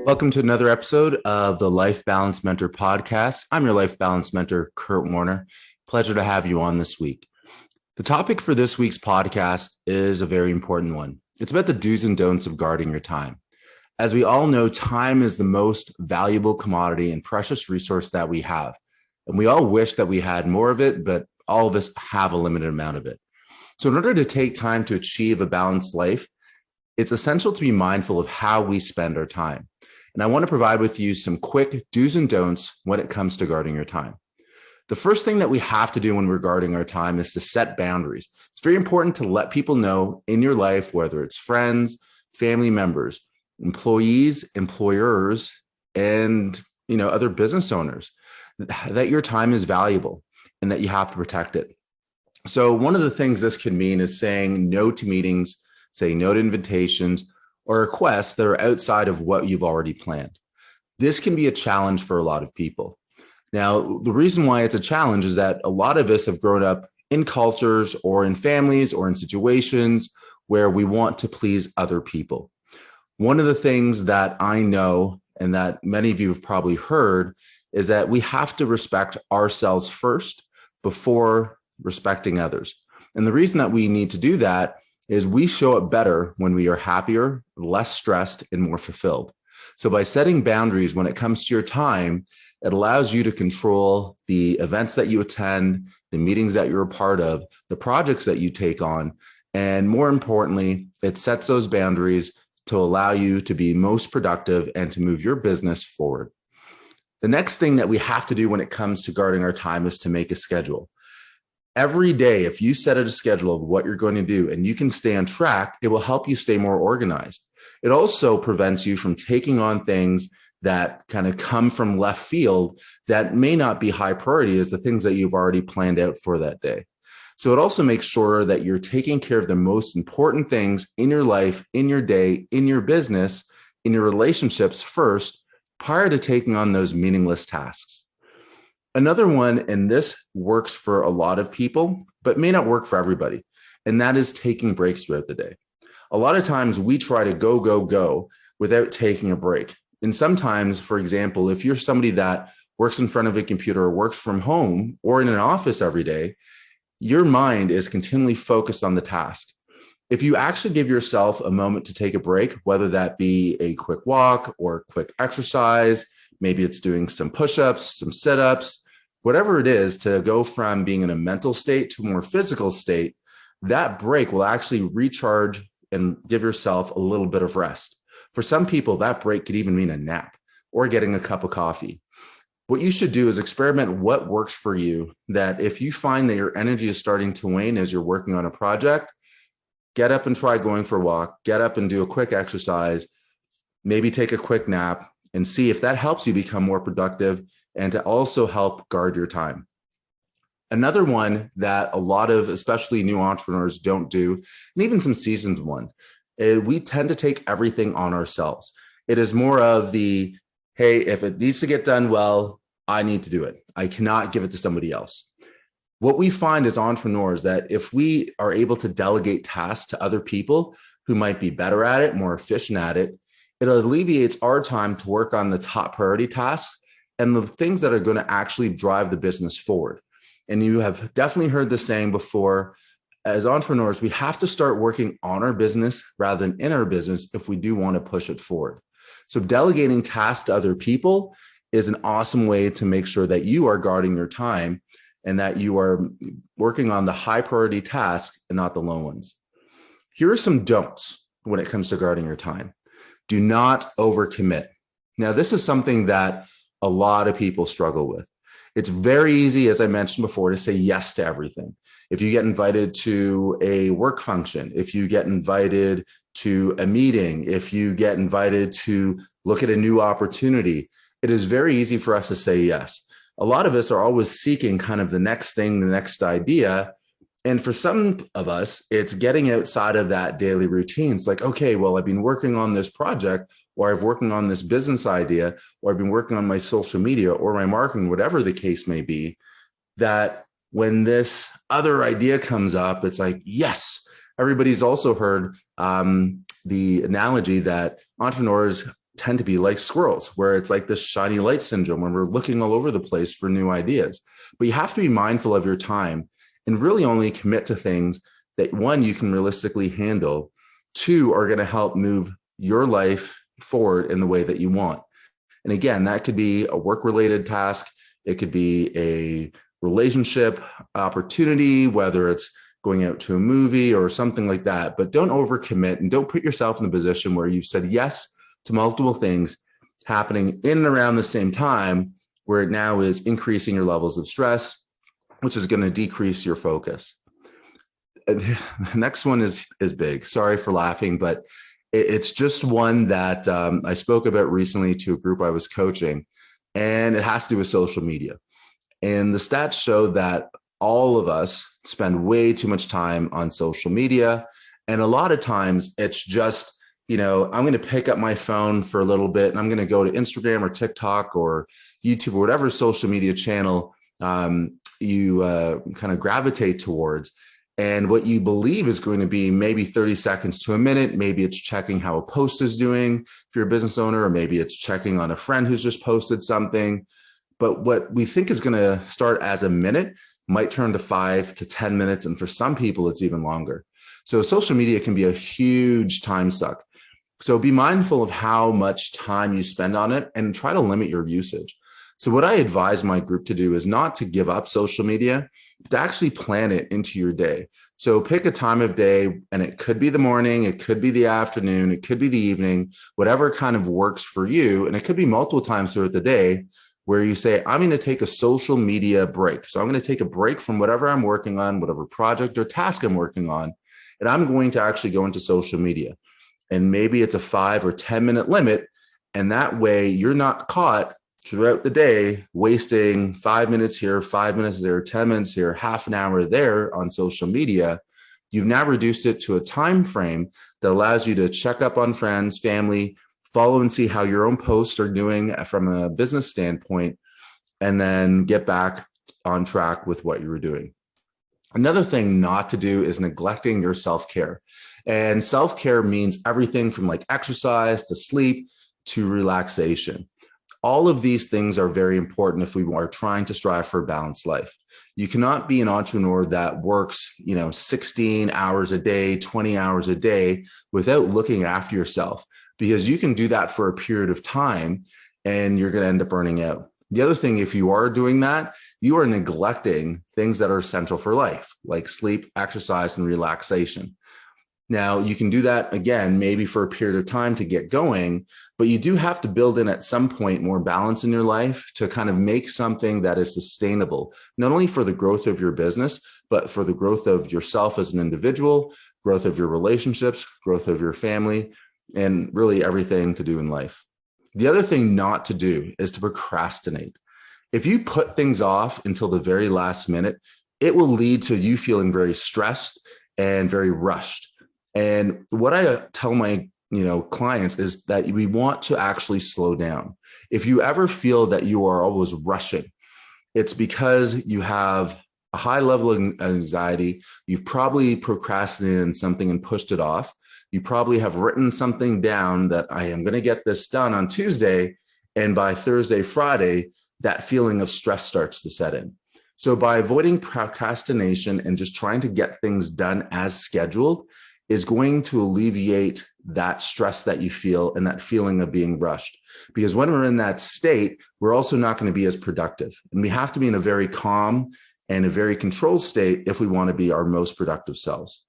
Welcome to another episode of the Life Balance Mentor podcast. I'm your Life Balance Mentor, Kurt Warner. Pleasure to have you on this week. The topic for this week's podcast is a very important one. It's about the do's and don'ts of guarding your time. As we all know, time is the most valuable commodity and precious resource that we have. And we all wish that we had more of it, but all of us have a limited amount of it. So in order to take time to achieve a balanced life, it's essential to be mindful of how we spend our time. And I want to provide with you some quick do's and don'ts when it comes to guarding your time. The first thing that we have to do when we're guarding our time is to set boundaries. It's very important to let people know in your life, whether it's friends, family members, employees, employers, and other business owners, that your time is valuable and that you have to protect it. So one of the things this can mean is saying no to meetings, saying no to invitations, or requests that are outside of what you've already planned. This can be a challenge for a lot of people. Now, the reason why it's a challenge is that a lot of us have grown up in cultures or in families or in situations where we want to please other people. One of the things that I know and that many of you have probably heard is that we have to respect ourselves first before respecting others. And the reason that we need to do that is we show up better when we are happier, less stressed, and more fulfilled. So by setting boundaries when it comes to your time, it allows you to control the events that you attend, the meetings that you're a part of, the projects that you take on, and more importantly, it sets those boundaries to allow you to be most productive and to move your business forward. The next thing that we have to do when it comes to guarding our time is to make a schedule. Every day, if you set a schedule of what you're going to do and you can stay on track, it will help you stay more organized. It also prevents you from taking on things that kind of come from left field that may not be high priority as the things that you've already planned out for that day. So it also makes sure that you're taking care of the most important things in your life, in your day, in your business, in your relationships first, prior to taking on those meaningless tasks. Another one, and this works for a lot of people, but may not work for everybody, and that is taking breaks throughout the day. A lot of times we try to go without taking a break. And sometimes, for example, if you're somebody that works in front of a computer or works from home or in an office every day, your mind is continually focused on the task. If you actually give yourself a moment to take a break, whether that be a quick walk or a quick exercise, maybe it's doing some push-ups, some sit-ups, whatever it is, to go from being in a mental state to a more physical state, that break will actually recharge and give yourself a little bit of rest. For some people, that break could even mean a nap or getting a cup of coffee. What you should do is experiment what works for you, that if you find that your energy is starting to wane as you're working on a project, get up and try going for a walk, get up and do a quick exercise, maybe take a quick nap, and see if that helps you become more productive and to also help guard your time. Another one that a lot of, especially new entrepreneurs, don't do, and even some seasoned one, we tend to take everything on ourselves. It is more of the, hey, if it needs to get done well, I need to do it. I cannot give it to somebody else. What we find as entrepreneurs that if we are able to delegate tasks to other people who might be better at it, more efficient at it, it alleviates our time to work on the top priority tasks and the things that are going to actually drive the business forward. And you have definitely heard the saying before, as entrepreneurs, we have to start working on our business rather than in our business if we do want to push it forward. So delegating tasks to other people is an awesome way to make sure that you are guarding your time and that you are working on the high priority tasks and not the low ones. Here are some don'ts when it comes to guarding your time. Do not overcommit. Now, this is something that a lot of people struggle with. It's very easy, as I mentioned before, to say yes to everything. If you get invited to a work function, if you get invited to a meeting, if you get invited to look at a new opportunity, it is very easy for us to say yes. A lot of us are always seeking kind of the next thing, the next idea. And for some of us, it's getting outside of that daily routine. It's like, okay, well, I've been working on this project, or I've working on this business idea, or I've been working on my social media or my marketing, whatever the case may be, that when this other idea comes up, it's like, yes. Everybody's also heard the analogy that entrepreneurs tend to be like squirrels, where it's like this shiny light syndrome when we're looking all over the place for new ideas. But you have to be mindful of your time and really only commit to things that, one, you can realistically handle, two, are going to help move your life forward in the way that you want. And again, that could be a work-related task. It could be a relationship opportunity, whether it's going out to a movie or something like that. But don't overcommit and don't put yourself in a position where you've said yes to multiple things happening in and around the same time, where it now is increasing your levels of stress, which is going to decrease your focus. The next one is big. Sorry for laughing, but it's just one that I spoke about recently to a group I was coaching, and it has to do with social media. And the stats show that all of us spend way too much time on social media. And a lot of times it's just, I'm going to pick up my phone for a little bit and I'm going to go to Instagram or TikTok or YouTube or whatever social media channel you kind of gravitate towards. And what you believe is going to be maybe 30 seconds to a minute. Maybe it's checking how a post is doing if you're a business owner, or maybe it's checking on a friend who's just posted something. But what we think is going to start as a minute might turn to 5 to 10 minutes. And for some people, it's even longer. So social media can be a huge time suck. So be mindful of how much time you spend on it and try to limit your usage. So what I advise my group to do is not to give up social media, but to actually plan it into your day. So pick a time of day, and it could be the morning, it could be the afternoon, it could be the evening, whatever kind of works for you. And it could be multiple times throughout the day where you say, I'm going to take a social media break. So I'm going to take a break from whatever I'm working on, whatever project or task I'm working on, and I'm going to actually go into social media. And maybe it's a 5 or 10 minute limit. And that way you're not caught throughout the day wasting 5 minutes here, 5 minutes there, 10 minutes here, half an hour there on social media. You've now reduced it to a time frame that allows you to check up on friends, family, follow and see how your own posts are doing from a business standpoint, and then get back on track with what you were doing. Another thing not to do is neglecting your self-care. And self-care means everything from like exercise to sleep to relaxation. All of these things are very important if we are trying to strive for a balanced life. You cannot be an entrepreneur that works, 16 hours a day, 20 hours a day without looking after yourself, because you can do that for a period of time and you're going to end up burning out. The other thing, if you are doing that, you are neglecting things that are essential for life, like sleep, exercise, and relaxation. Now, you can do that again, maybe for a period of time to get going, but you do have to build in at some point more balance in your life to kind of make something that is sustainable, not only for the growth of your business, but for the growth of yourself as an individual, growth of your relationships, growth of your family, and really everything to do in life. The other thing not to do is to procrastinate. If you put things off until the very last minute, it will lead to you feeling very stressed and very rushed. And what I tell my clients is that we want to actually slow down. If you ever feel that you are always rushing, it's because you have a high level of anxiety. You've probably procrastinated on something and pushed it off. You probably have written something down that I am going to get this done on Tuesday. And by Thursday, Friday, that feeling of stress starts to set in. So by avoiding procrastination and just trying to get things done as scheduled is going to alleviate that stress that you feel and that feeling of being rushed. Because when we're in that state, we're also not going to be as productive. And we have to be in a very calm and a very controlled state if we want to be our most productive selves.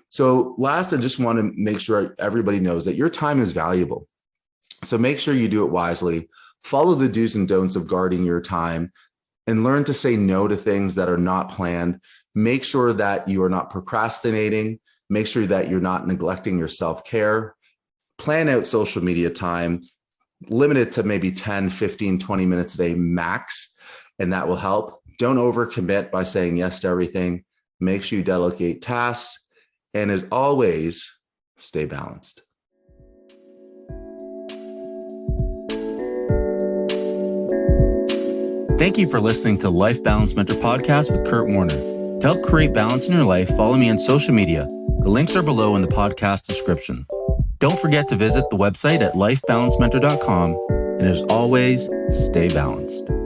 So last, I just want to make sure everybody knows that your time is valuable. So make sure you do it wisely. Follow the do's and don'ts of guarding your time and learn to say no to things that are not planned. Make sure that you are not procrastinating. Make sure that you're not neglecting your self-care. Plan out social media time. Limit it to maybe 10, 15, 20 minutes a day max, and that will help. Don't overcommit by saying yes to everything. Make sure you delegate tasks. And as always, stay balanced. Thank you for listening to the Life Balance Mentor podcast with Kurt Warner. To help create balance in your life, follow me on social media. The links are below in the podcast description. Don't forget to visit the website at lifebalancementor.com. And as always, stay balanced.